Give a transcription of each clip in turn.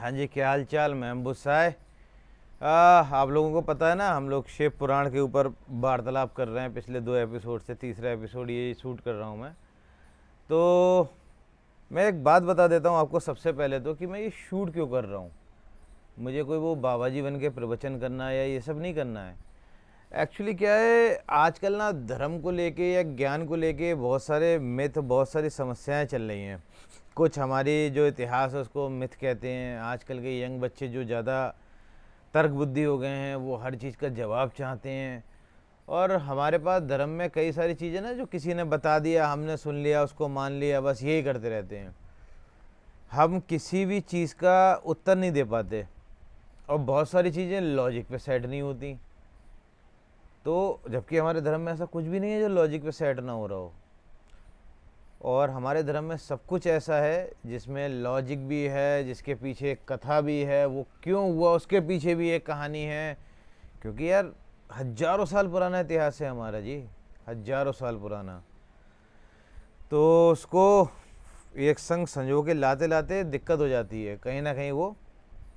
हाँ जी, क्या हाल चाल। मैं अम्बुसाय। आप लोगों को पता है ना, हम लोग शिव पुराण के ऊपर वार्तालाप कर रहे हैं पिछले 2 एपिसोड से। तीसरा एपिसोड ये शूट कर रहा हूँ मैं। तो मैं एक बात बता देता हूँ आपको सबसे पहले तो, कि मैं ये शूट क्यों कर रहा हूँ। मुझे कोई वो बाबा जी बन के प्रवचन करना है या ये सब नहीं करना है। एक्चुअली क्या है, आजकल ना धर्म को लेके या ज्ञान को लेके बहुत सारे मिथ, बहुत सारी समस्याएं चल रही हैं। कुछ हमारी जो इतिहास है उसको मिथ कहते हैं। आजकल के यंग बच्चे जो ज़्यादा तर्क बुद्धि हो गए हैं, वो हर चीज़ का जवाब चाहते हैं। और हमारे पास धर्म में कई सारी चीज़ें ना, जो किसी ने बता दिया, हमने सुन लिया, उसको मान लिया, बस यही करते रहते हैं। हम किसी भी चीज़ का उत्तर नहीं दे पाते, और बहुत सारी चीज़ें लॉजिक पे सेट नहीं होती। तो जबकि हमारे धर्म में ऐसा कुछ भी नहीं है जो लॉजिक पे सेट ना हो रहा हो। और हमारे धर्म में सब कुछ ऐसा है जिसमें लॉजिक भी है, जिसके पीछे एक कथा भी है, वो क्यों हुआ उसके पीछे भी एक कहानी है। क्योंकि यार हजारों साल पुराना इतिहास है हमारा जी, हजारों साल पुराना। तो उसको एक संग संजो के लाते लाते दिक्कत हो जाती है कहीं ना कहीं। वो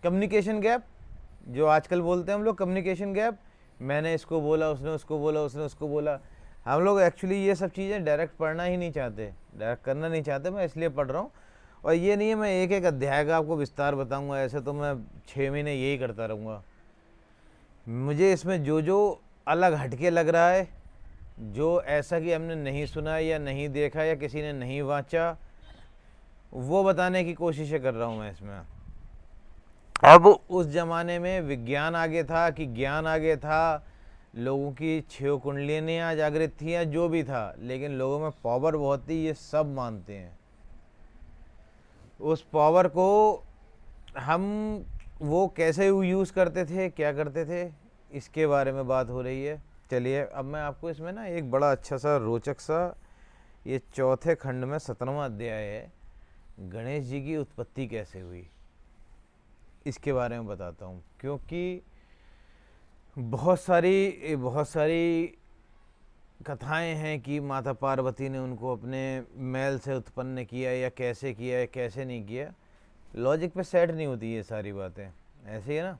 कम्युनिकेशन गैप जो आजकल बोलते हैं हम लोग, कम्युनिकेशन गैप। मैंने इसको बोला, उसने उसको बोला, उसने उसको बोला। हम लोग एक्चुअली ये सब चीज़ें डायरेक्ट पढ़ना ही नहीं चाहते, डायरेक्ट करना नहीं चाहते। मैं इसलिए पढ़ रहा हूँ। और ये नहीं है मैं एक एक अध्याय का आपको विस्तार बताऊंगा, ऐसे तो मैं 6 महीने यही करता रहूँगा। मुझे इसमें जो जो अलग हटके लग रहा है, जो ऐसा कि हमने नहीं सुना या नहीं देखा या किसी ने नहीं वाचा, वो बताने की कोशिश कर रहा हूँ मैं इसमें। अब उस जमाने में विज्ञान आगे था कि ज्ञान आगे था, लोगों की 6 कुंडलियाँ जागृत थी या जो भी था, लेकिन लोगों में पावर बहुत थी, ये सब मानते हैं। उस पावर को हम वो कैसे यूज़ करते थे, क्या करते थे, इसके बारे में बात हो रही है। चलिए अब मैं आपको इसमें ना एक बड़ा अच्छा सा रोचक सा, ये चौथे खंड में 17वां अध्याय है, गणेश जी की उत्पत्ति कैसे हुई, इसके बारे में बताता हूँ। क्योंकि बहुत सारी कथाएं हैं कि माता पार्वती ने उनको अपने मैल से उत्पन्न किया, या कैसे किया या कैसे नहीं किया। लॉजिक पे सेट नहीं होती ये सारी बातें। ऐसे ही है ना,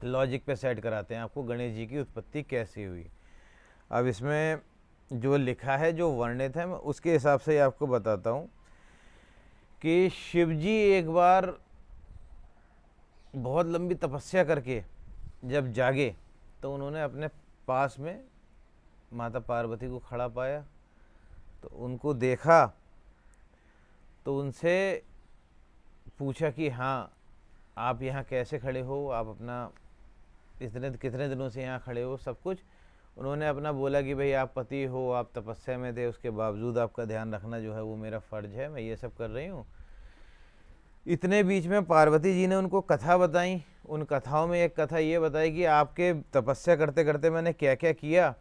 लॉजिक पे सेट कराते हैं आपको गणेश जी की उत्पत्ति कैसी हुई। अब इसमें जो लिखा है, जो वर्णित है, मैं उसके हिसाब से आपको बताता हूँ कि शिव जी एक बार बहुत लंबी तपस्या करके जब जागे, तो उन्होंने अपने पास में माता पार्वती को खड़ा पाया। तो उनको देखा, तो उनसे पूछा कि हाँ, आप यहाँ कैसे खड़े हो, आप अपना इतने कितने दिनों से यहाँ खड़े हो, सब कुछ उन्होंने अपना बोला कि भाई आप पति हो, आप तपस्या में थे, उसके बावजूद आपका ध्यान रखना जो है वो मेरा फ़र्ज है, मैं ये सब कर रही हूँ। इतने बीच में पार्वती जी ने उनको कथा बताई। उन कथाओं में एक कथा ये बताई कि आपके तपस्या करते करते मैंने क्या क्या किया।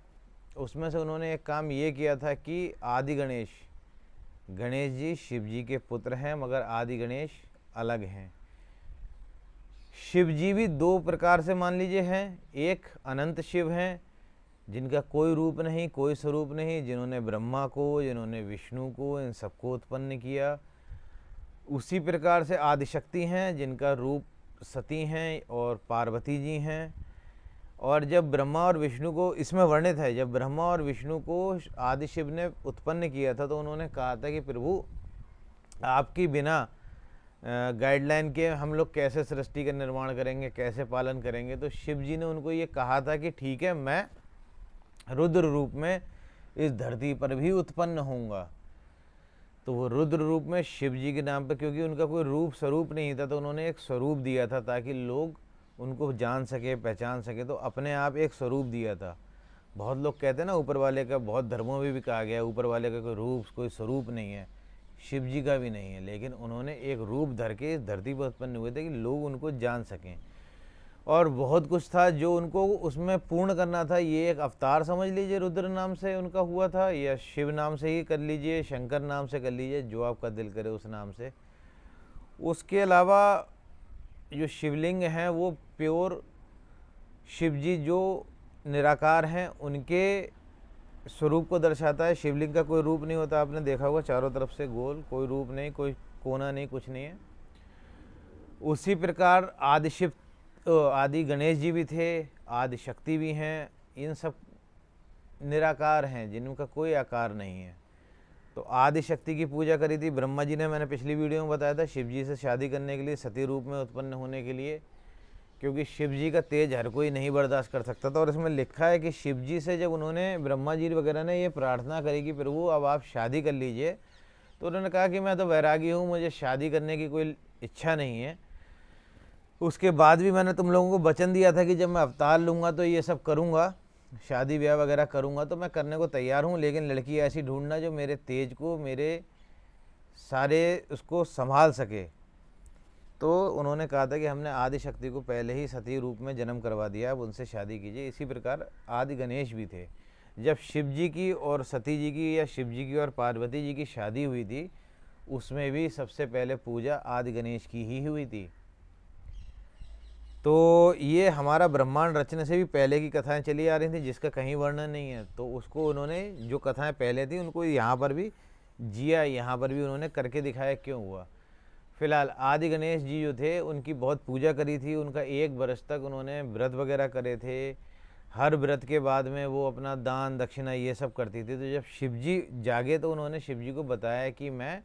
उसमें से उन्होंने एक काम ये किया था कि आदि गणेश, गणेश जी शिव जी के पुत्र हैं, मगर आदि गणेश अलग हैं। शिव जी भी दो प्रकार से मान लीजिए हैं। एक अनंत शिव हैं, जिनका कोई रूप नहीं, कोई स्वरूप नहीं, जिन्होंने ब्रह्मा को, जिन्होंने विष्णु को, इन सबको उत्पन्न किया। उसी प्रकार से आदिशक्ति हैं, जिनका रूप सती हैं और पार्वती जी हैं। और जब ब्रह्मा और विष्णु को, इसमें वर्णित है, जब ब्रह्मा और विष्णु को आदि शिव ने उत्पन्न किया था, तो उन्होंने कहा था कि प्रभु, आपकी बिना गाइडलाइन के हम लोग कैसे सृष्टि का निर्माण करेंगे, कैसे पालन करेंगे। तो शिव जी ने उनको ये कहा था कि ठीक है, मैं रुद्र रूप में इस धरती पर भी उत्पन्न होऊंगा। तो वो रुद्र रूप में शिव जी के नाम पे, क्योंकि उनका कोई रूप स्वरूप नहीं था, तो उन्होंने एक स्वरूप दिया था ताकि लोग उनको जान सके, पहचान सके। तो अपने आप एक स्वरूप दिया था। बहुत लोग कहते हैं ना, ऊपर वाले का, बहुत धर्मों में भी कहा गया ऊपर वाले का कोई रूप, कोई स्वरूप नहीं है, शिव जी का भी नहीं है। लेकिन उन्होंने एक रूप धर के इस धरती पर उत्पन्न हुए थे कि लोग उनको जान सकें। और बहुत कुछ था जो उनको उसमें पूर्ण करना था। ये एक अवतार समझ लीजिए, रुद्र नाम से उनका हुआ था, या शिव नाम से ही कर लीजिए, शंकर नाम से कर लीजिए, जो आपका दिल करे उस नाम से। उसके अलावा जो शिवलिंग हैं वो प्योर शिव जी जो निराकार हैं उनके स्वरूप को दर्शाता है। शिवलिंग का कोई रूप नहीं होता, आपने देखा होगा, चारों तरफ से गोल, कोई रूप नहीं, कोई कोना नहीं, कुछ नहीं है। उसी प्रकार आदि गणेश जी भी थे, आदि शक्ति भी हैं। इन सब निराकार हैं, जिनका कोई आकार नहीं है। तो आदि शक्ति की पूजा करी थी ब्रह्मा जी ने, मैंने पिछली वीडियो में बताया था, शिव जी से शादी करने के लिए, सती रूप में उत्पन्न होने के लिए, क्योंकि शिव जी का तेज हर कोई नहीं बर्दाश्त कर सकता था। और इसमें लिखा है कि शिव जी से जब उन्होंने, ब्रह्मा जी वगैरह ने ये प्रार्थना करी कि प्रभु अब आप शादी कर लीजिए, तो उन्होंने कहा कि मैं तो वैरागी हूँ, मुझे शादी करने की कोई इच्छा नहीं है। उसके बाद भी मैंने तुम लोगों को वचन दिया था कि जब मैं अवतार लूँगा तो ये सब करूँगा, शादी ब्याह वगैरह करूँगा, तो मैं करने को तैयार हूँ, लेकिन लड़की ऐसी ढूंढना जो मेरे तेज को, मेरे सारे उसको संभाल सके। तो उन्होंने कहा था कि हमने आदि शक्ति को पहले ही सती रूप में जन्म करवा दिया, अब उनसे शादी कीजिए। इसी प्रकार आदि गणेश भी थे। जब शिव जी की और सती जी की, या शिव जी की और पार्वती जी की शादी हुई थी, उसमें भी सबसे पहले पूजा आदि गणेश की ही हुई थी। तो ये हमारा ब्रह्मांड रचने से भी पहले की कथाएं चली आ रही थी, जिसका कहीं वर्णन नहीं है। तो उसको उन्होंने, जो कथाएं पहले थी, उनको यहाँ पर भी जिया, यहाँ पर भी उन्होंने करके दिखाया क्यों हुआ। फिलहाल आदि गणेश जी जो थे, उनकी बहुत पूजा करी थी। उनका 1 वर्ष तक उन्होंने व्रत वगैरह करे थे। हर व्रत के बाद में वो अपना दान दक्षिणा ये सब करती थी। तो जब शिव जी जागे तो उन्होंने शिव जी को बताया कि मैं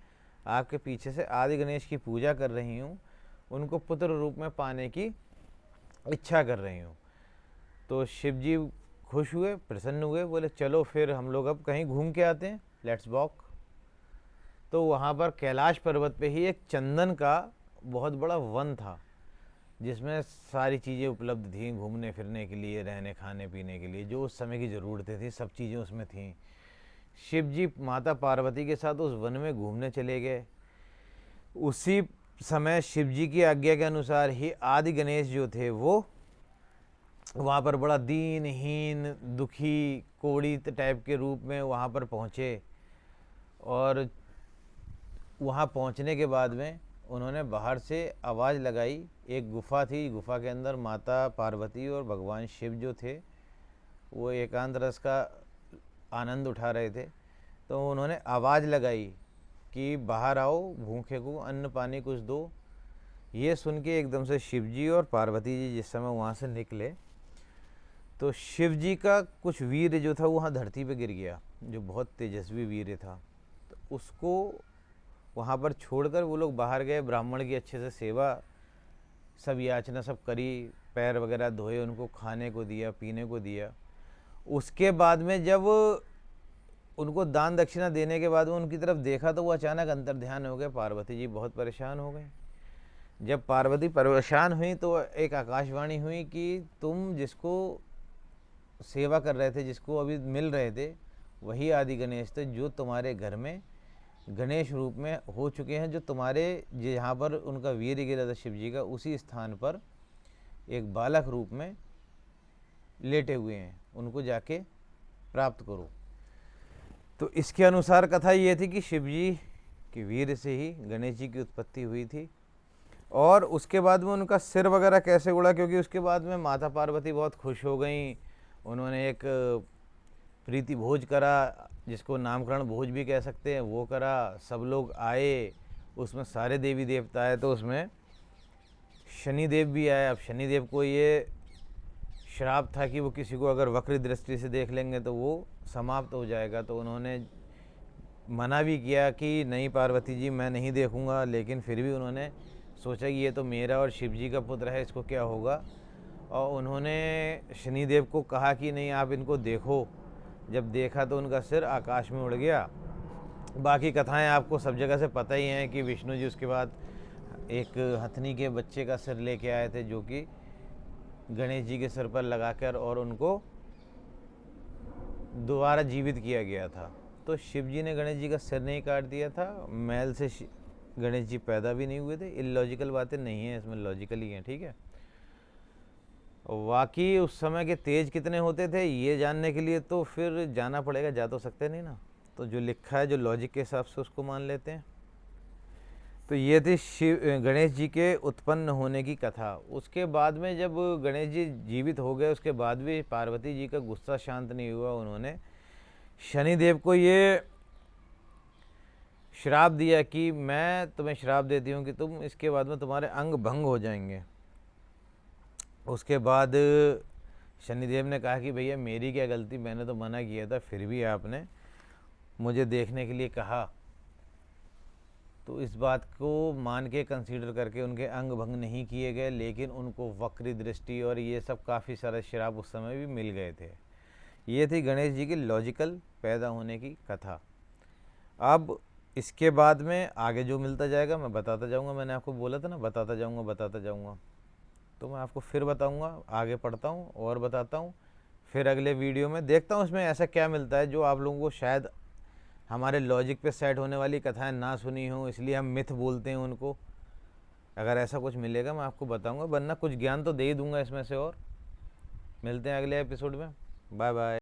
आपके पीछे से आदि गणेश की पूजा कर रही हूँ, उनको पुत्र रूप में पाने की इच्छा कर रही हूँ। तो शिव जी खुश हुए, प्रसन्न हुए, बोले चलो फिर हम लोग अब कहीं घूम के आते हैं, लेट्स वॉक। तो वहाँ पर कैलाश पर्वत पे ही एक चंदन का बहुत बड़ा वन था, जिसमें सारी चीज़ें उपलब्ध थीं घूमने फिरने के लिए, रहने खाने पीने के लिए, जो उस समय की ज़रूरतें थी, सब चीज़ें उसमें थीं। शिव जी माता पार्वती के साथ उस वन में घूमने चले गए। उसी समय शिव जी की आज्ञा के अनुसार ही आदि गणेश जो थे वो वहाँ पर बड़ा दीनहीन, दुखी, कोढ़ी टाइप के रूप में वहाँ पर पहुँचे। और वहाँ पहुँचने के बाद में उन्होंने बाहर से आवाज़ लगाई। एक गुफा थी, गुफा के अंदर माता पार्वती और भगवान शिव जो थे वो एकांत रस का आनंद उठा रहे थे। तो उन्होंने आवाज़ लगाई कि बाहर आओ, भूखे को अन्न पानी कुछ दो। ये सुन के एकदम से शिव जी और पार्वती जी जिस समय वहाँ से निकले, तो शिव जी का कुछ वीर जो था वहाँ धरती पे गिर गया, जो बहुत तेजस्वी वीर था। तो उसको वहाँ पर छोड़कर वो लोग बाहर गए, ब्राह्मण की अच्छे से सेवा, सब याचना सब करी, पैर वगैरह धोए, उनको खाने को दिया, पीने को दिया। उसके बाद में जब उनको दान दक्षिणा देने के बाद में उनकी तरफ देखा तो वो अचानक अंतर्ध्यान हो गए। पार्वती जी बहुत परेशान हो गए। जब पार्वती परेशान हुई तो एक आकाशवाणी हुई कि तुम जिसको सेवा कर रहे थे, जिसको अभी मिल रहे थे, वही आदि गणेश थे, जो तुम्हारे घर में गणेश रूप में हो चुके हैं, जो तुम्हारे जहाँ पर उनका वीर गिरा था शिव जी का, उसी स्थान पर एक बालक रूप में लेटे हुए हैं, उनको जाके प्राप्त करो। तो इसके अनुसार कथा ये थी कि शिव जी के वीर से ही गणेश जी की उत्पत्ति हुई थी। और उसके बाद में उनका सिर वगैरह कैसे उड़ा, क्योंकि उसके बाद में माता पार्वती बहुत खुश हो गई। उन्होंने एक प्रीति भोज करा, जिसको नामकरण भोज भी कह सकते हैं, वो करा। सब लोग आए, उसमें सारे देवी देवता आए। तो उसमें शनिदेव भी आए। अब शनिदेव को ये श्राप था कि वो किसी को अगर वक्र दृष्टि से देख लेंगे तो वो समाप्त हो जाएगा। तो उन्होंने मना भी किया कि नहीं पार्वती जी, मैं नहीं देखूंगा। लेकिन फिर भी उन्होंने सोचा कि ये तो मेरा और शिव जी का पुत्र है, इसको क्या होगा। और उन्होंने शनिदेव को कहा कि नहीं, आप इनको देखो। जब देखा तो उनका सिर आकाश में उड़ गया। बाकी कथाएं आपको सब जगह से पता ही हैं कि विष्णु जी उसके बाद एक हथनी के बच्चे का सिर लेके आए थे, जो कि गणेश जी के सिर पर लगाकर और उनको दोबारा जीवित किया गया था। तो शिव जी ने गणेश जी का सिर नहीं काट दिया था, मैल से गणेश जी पैदा भी नहीं हुए थे। इलॉजिकल बातें नहीं हैं इसमें, लॉजिकल ही हैं, ठीक है। वाकई उस समय के तेज कितने होते थे ये जानने के लिए तो फिर जाना पड़ेगा, जा तो सकते नहीं ना। तो जो लिखा है, जो लॉजिक के हिसाब से उसको मान लेते हैं। तो ये थी गणेश जी के उत्पन्न होने की कथा। उसके बाद में जब गणेश जी जीवित हो गए, उसके बाद भी पार्वती जी का गुस्सा शांत नहीं हुआ। उन्होंने शनिदेव को ये श्राप दिया कि मैं तुम्हें श्राप देती हूँ कि तुम इसके बाद में तुम्हारे अंग भंग हो जाएंगे। उसके बाद शनिदेव ने कहा कि भैया मेरी क्या गलती, मैंने तो मना किया था, फिर भी आपने मुझे देखने के लिए कहा। तो इस बात को मान के कंसीडर करके उनके अंग भंग नहीं किए गए, लेकिन उनको वक्री दृष्टि और ये सब काफ़ी सारे श्राप उस समय भी मिल गए थे। ये थी गणेश जी की लॉजिकल पैदा होने की कथा। अब इसके बाद में आगे जो मिलता जाएगा मैं बताता जाऊंगा। मैंने आपको बोला था ना बताता जाऊंगा, तो मैं आपको फिर बताऊंगा। आगे पढ़ता हूँ और बताता हूँ, फिर अगले वीडियो में देखता हूँ इसमें ऐसा क्या मिलता है जो आप लोगों को शायद हमारे लॉजिक पे सेट होने वाली कथाएं ना सुनी हो, इसलिए हम मिथ बोलते हैं उनको। अगर ऐसा कुछ मिलेगा मैं आपको बताऊंगा, वरना कुछ ज्ञान तो दे ही दूंगा इसमें से। और मिलते हैं अगले एपिसोड में। Bye bye.